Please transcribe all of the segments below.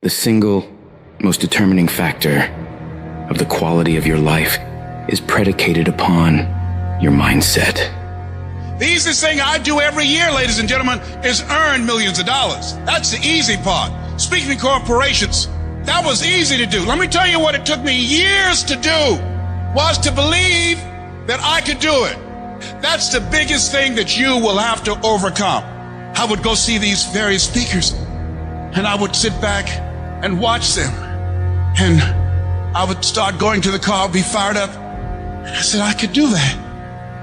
The single most determining factor of the quality of your life is predicated upon your mindset. The easiest thing I do every year, ladies and gentlemen, is earn millions of dollars. That's the easy part. Speaking to corporations, that was easy to do. Let me tell you what it took me years to do, was to believe that I could do it. That's the biggest thing that you will have to overcome. I would go see these various speakers, and I would sit back and watch them. And I would start going to the car, be fired up. And I said, I could do that.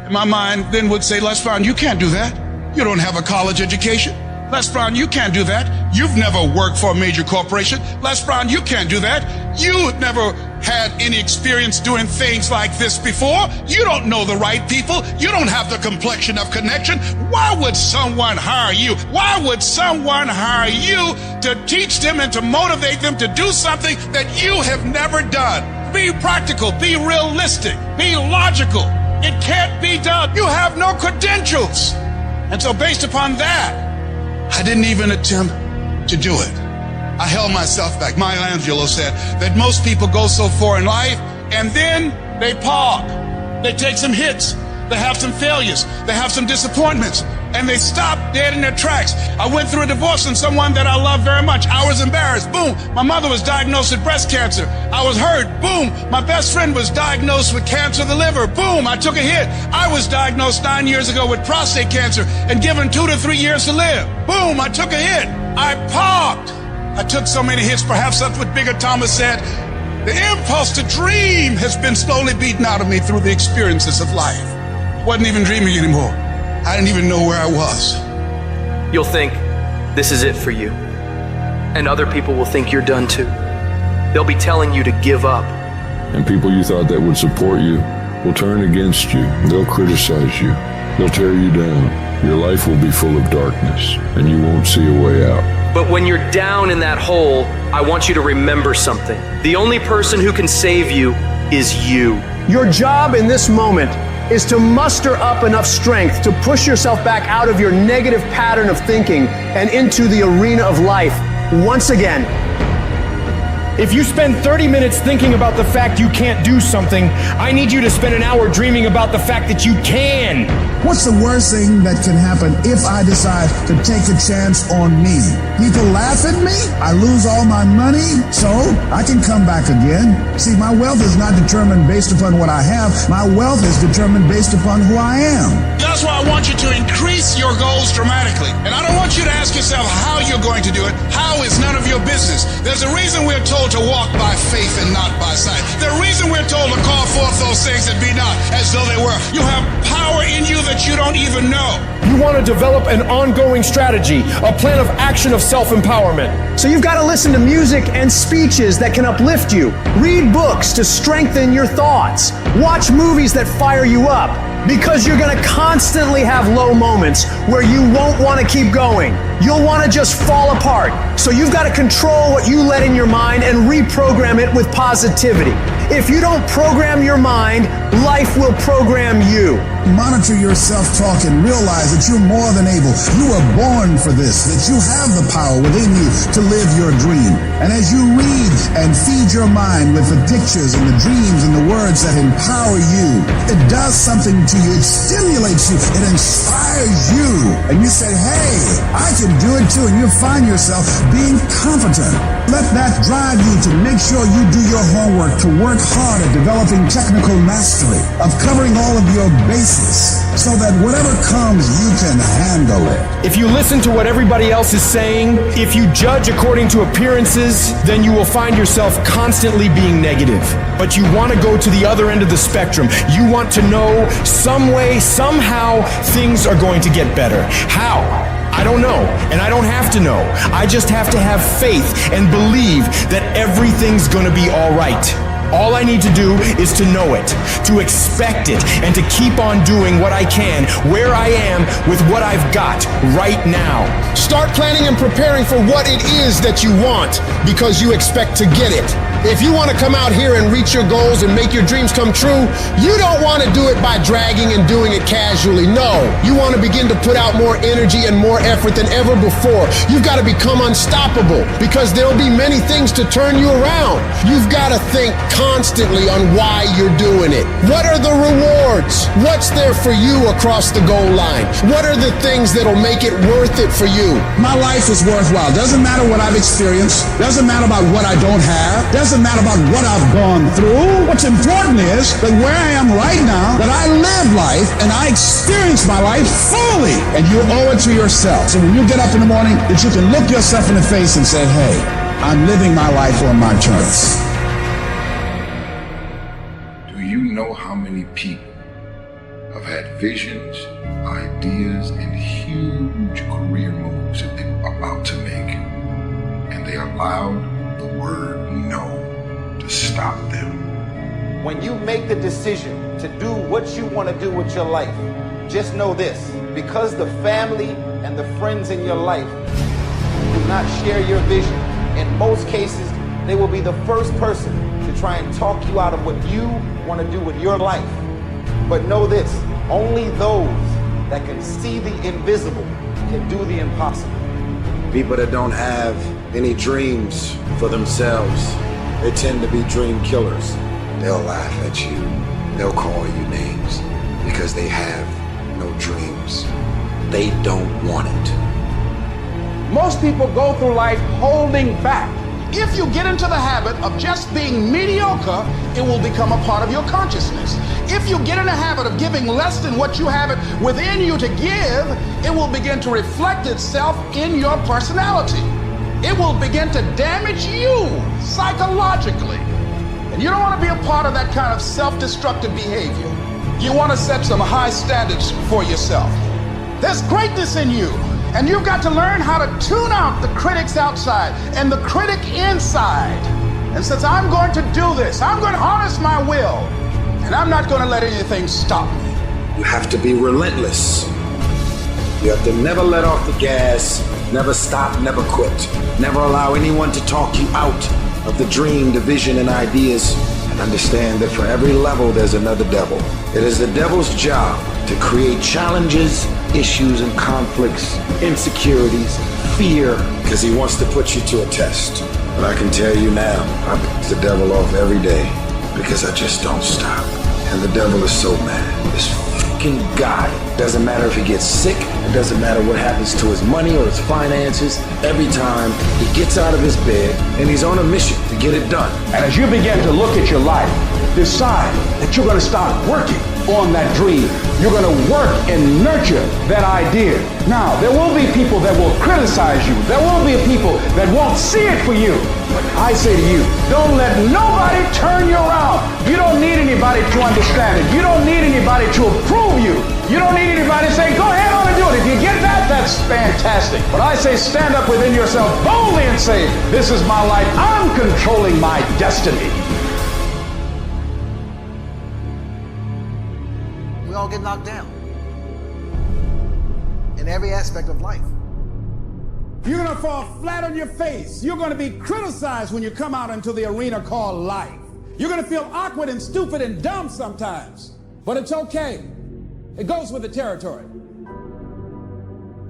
And my mind then would say, Les Brown, you can't do that. You don't have a college education. Les Brown, you can't do that. You've never worked for a major corporation. Les Brown, you can't do that. You never had any experience doing things like this before. You don't know the right people. You don't have the complexion of connection. Why would someone hire you? Why would someone hire you to teach them and to motivate them to do something that you have never done? Be practical, be realistic, be logical. It can't be done. You have no credentials. And so based upon that, I didn't even attempt to do it. I held myself back. Maya Angelou said that most people go so far in life and then they park. They take some hits. They have some failures. They have some disappointments. And they stop dead in their tracks. I went through a divorce from someone that I love very much. I was embarrassed. Boom. My mother was diagnosed with breast cancer. I was hurt. Boom. My best friend was diagnosed with cancer of the liver. Boom. I took a hit. I was diagnosed 9 years ago with prostate cancer and given 2 to 3 years to live. Boom. I took a hit. I parked. I took so many hits. Perhaps that's what Bigger Thomas said. The impulse to dream has been slowly beaten out of me through the experiences of life. I wasn't even dreaming anymore. I didn't even know where I was. You'll think this is it for you. And other people will think you're done too. They'll be telling you to give up. And people you thought that would support you will turn against you. They'll criticize you. They'll tear you down. Your life will be full of darkness, and you won't see a way out. But when you're down in that hole, I want you to remember something. The only person who can save you is you. Your job in this moment is to muster up enough strength to push yourself back out of your negative pattern of thinking and into the arena of life once again. If you spend 30 minutes thinking about the fact you can't do something, I need you to spend an hour dreaming about the fact that you can. What's the worst thing that can happen if I decide to take a chance on me? People laugh at me, I lose all my money, so I can come back again. See, my wealth is not determined based upon what I have. My wealth is determined based upon who I am. That's why I want you to increase your goals dramatically. And I don't want you to ask yourself how you're going to do it. How is none of your business. There's a reason we're told to walk by faith and not by sight. The reason we're told to call forth those things that be not as though they were. You have power in you that you don't even know. You want to develop an ongoing strategy, a plan of action of self-empowerment. So you've got to listen to music and speeches that can uplift you. Read books to strengthen your thoughts. Watch movies that fire you up. Because you're going to constantly have low moments where you won't want to keep going. You'll want to just fall apart. So you've got to control what you let in your mind and reprogram it with positivity. If you don't program your mind, life will program you. Monitor your self-talk and realize that you're more than able. You were born for this, that you have the power within you to live your dream. And as you read and feed your mind with the pictures and the dreams and the words that empower you, it does something to you. It stimulates you. It inspires you. And you say, hey, I can do it too. And you find yourself being competent. Let that drive you to make sure you do your homework, to work hard at developing technical mastery, of covering all of your bases, so that whatever comes, you can handle it. If you listen to what everybody else is saying, if you judge according to appearances, then you will find yourself constantly being negative. But you want to go to the other end of the spectrum. You want to know some way, somehow, things are going to get better. How? I don't know, and I don't have to know. I just have to have faith and believe that everything's gonna be all right. All I need to do is to know it, to expect it, and to keep on doing what I can, where I am, with what I've got right now. Start planning and preparing for what it is that you want, because you expect to get it. If you want to come out here and reach your goals and make your dreams come true, you don't want to do it by dragging and doing it casually. No, you want to begin to put out more energy and more effort than ever before. You've got to become unstoppable because there'll be many things to turn you around. You've got to think constantly on why you're doing it. What are the rewards? What's there for you across the goal line? What are the things that'll make it worth it for you? My life is worthwhile. Doesn't matter what I've experienced. Doesn't matter about what I don't have. Doesn't matter about what I've gone through. What's important is that where I am right now, that I live life and I experience my life fully. And you owe it to yourself. So when you get up in the morning, that you can look yourself in the face and say, hey, I'm living my life on my terms. Do you know how many people have had visions, ideas, and huge career moves that they're about to make, and they allowed the word no to stop them? When you make the decision to do what you want to do with your life, just know this: because the family and the friends in your life do not share your vision, in most cases, they will be the first person to try and talk you out of what you want to do with your life. But know this: only those that can see the invisible can do the impossible. People that don't have any dreams for themselves, they tend to be dream killers. They'll laugh at you. They'll call you names because they have no dreams. They don't want it. Most people go through life holding back. If you get into the habit of just being mediocre, it will become a part of your consciousness. If you get in the habit of giving less than what you have it within you to give, it will begin to reflect itself in your personality. It will begin to damage you psychologically. And you don't want to be a part of that kind of self-destructive behavior. You want to set some high standards for yourself. There's greatness in you. And you've got to learn how to tune out the critics outside and the critic inside. And since I'm going to do this, I'm going to harness my will, and I'm not going to let anything stop me. You have to be relentless. You have to never let off the gas, never stop, never quit. Never allow anyone to talk you out of the dream, the vision, and ideas. And understand that for every level, there's another devil. It is the devil's job to create challenges, issues, and conflicts, insecurities, fear, because he wants to put you to a test. But I can tell you now, I beat the devil off every day because I just don't stop. And the devil is so mad. This fucking guy, doesn't matter if he gets sick, it doesn't matter what happens to his money or his finances, every time he gets out of his bed and he's on a mission to get it done. And as you begin to look at your life, decide that you're going to start working on that dream. You're going to work and nurture that idea. Now, there will be people that will criticize you. There will be people that won't see it for you. But I say to you, don't let nobody turn you around. You don't need anybody to understand it. You don't need anybody to approve you. You don't need anybody to say, go ahead on and do it. If you get that, that's fantastic. But I say, stand up within yourself boldly and say, this is my life. I'm controlling my destiny. We all get knocked down in every aspect of life. You're going to fall flat on your face. You're going to be criticized when you come out into the arena called life. You're going to feel awkward and stupid and dumb sometimes, but it's okay. It goes with the territory.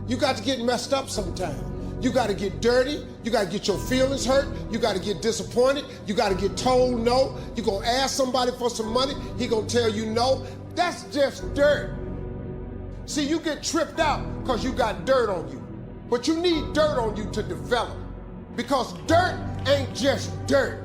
You got to get messed up sometimes. You got to get dirty. You got to get your feelings hurt. You got to get disappointed. You got to get told no. You're going to ask somebody for some money. He going to tell you no. That's just dirt. See, you get tripped out because you got dirt on you. But you need dirt on you to develop. Because dirt ain't just dirt.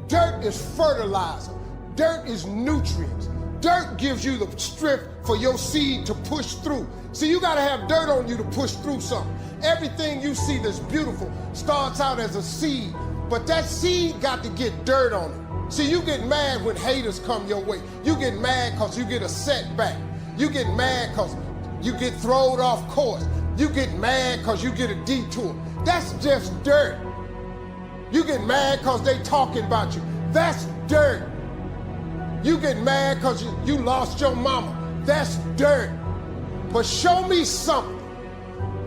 Dirt is fertilizer. Dirt is nutrients. Dirt gives you the strength for your seed to push through. See, you gotta have dirt on you to push through something. Everything you see that's beautiful starts out as a seed, but that seed got to get dirt on it. See, you get mad when haters come your way. You get mad because you get a setback. You get mad because you get thrown off course. You get mad because you get a detour. That's just dirt. You get mad because they talking about you. That's dirt. You get mad because you lost your mama. That's dirt. But show me something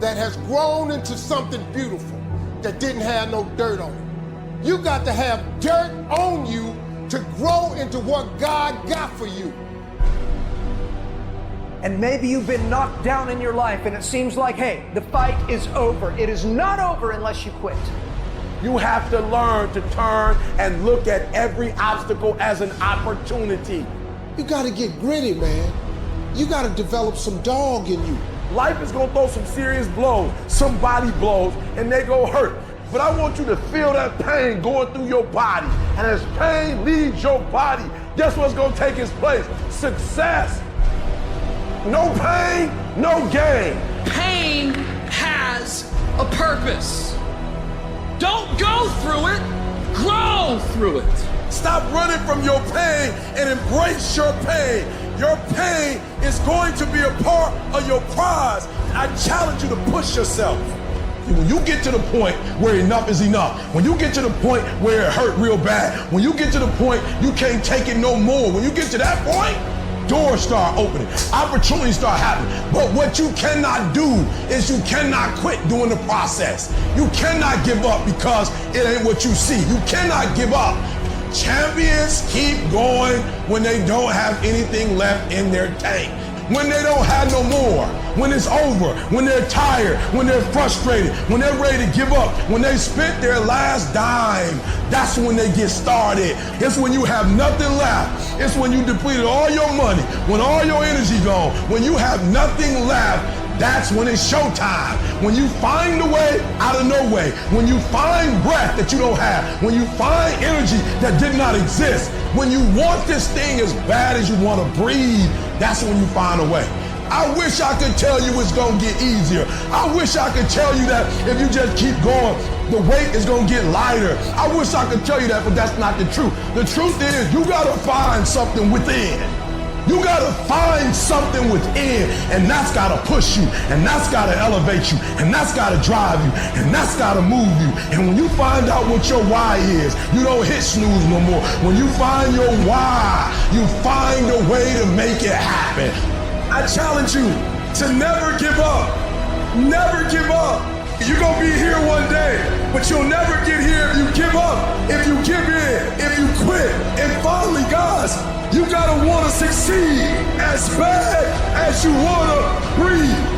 that has grown into something beautiful that didn't have no dirt on it. You got to have dirt on you to grow into what God got for you. And maybe you've been knocked down in your life and it seems like, hey, the fight is over. It is not over unless you quit. You have to learn to turn and look at every obstacle as an opportunity. You got to get gritty, man. You got to develop some dog in you. Life is going to throw some serious blows, some body blows, and they go hurt. But I want you to feel that pain going through your body. And as pain leaves your body, guess what's going to take its place? Success. No pain, no gain. Pain has a purpose. Don't go through it, grow through it. Stop running from your pain and embrace your pain. Your pain is going to be a part of your prize. I challenge you to push yourself. When you get to the point where enough is enough, when you get to the point where it hurt real bad, when you get to the point you can't take it no more, when you get to that point, doors start opening, opportunities start happening. But what you cannot do is you cannot quit doing the process. You cannot give up because it ain't what you see. You cannot give up. Champions keep going when they don't have anything left in their tank. When they don't have no more, when it's over, when they're tired, when they're frustrated, when they're ready to give up, when they spent their last dime, that's when they get started. It's when you have nothing left. It's when you depleted all your money, when all your energy gone, when you have nothing left. That's when it's showtime. When you find a way out of no way. When you find breath that you don't have. When you find energy that did not exist. When you want this thing as bad as you want to breathe, that's when you find a way. I wish I could tell you it's going to get easier. I wish I could tell you that if you just keep going, the weight is going to get lighter. I wish I could tell you that, but that's not the truth. The truth is you got to find something within. You gotta find something within, and that's gotta push you, and that's gotta elevate you, and that's gotta drive you, and that's gotta move you. And when you find out what your why is, you don't hit snooze no more. When you find your why, you find a way to make it happen. I challenge you to never give up. Never give up. You're gonna be here one day, but you'll never get here if you give up, if you give in, if you quit. And finally, guys, you gotta wanna succeed as bad as you wanna breathe.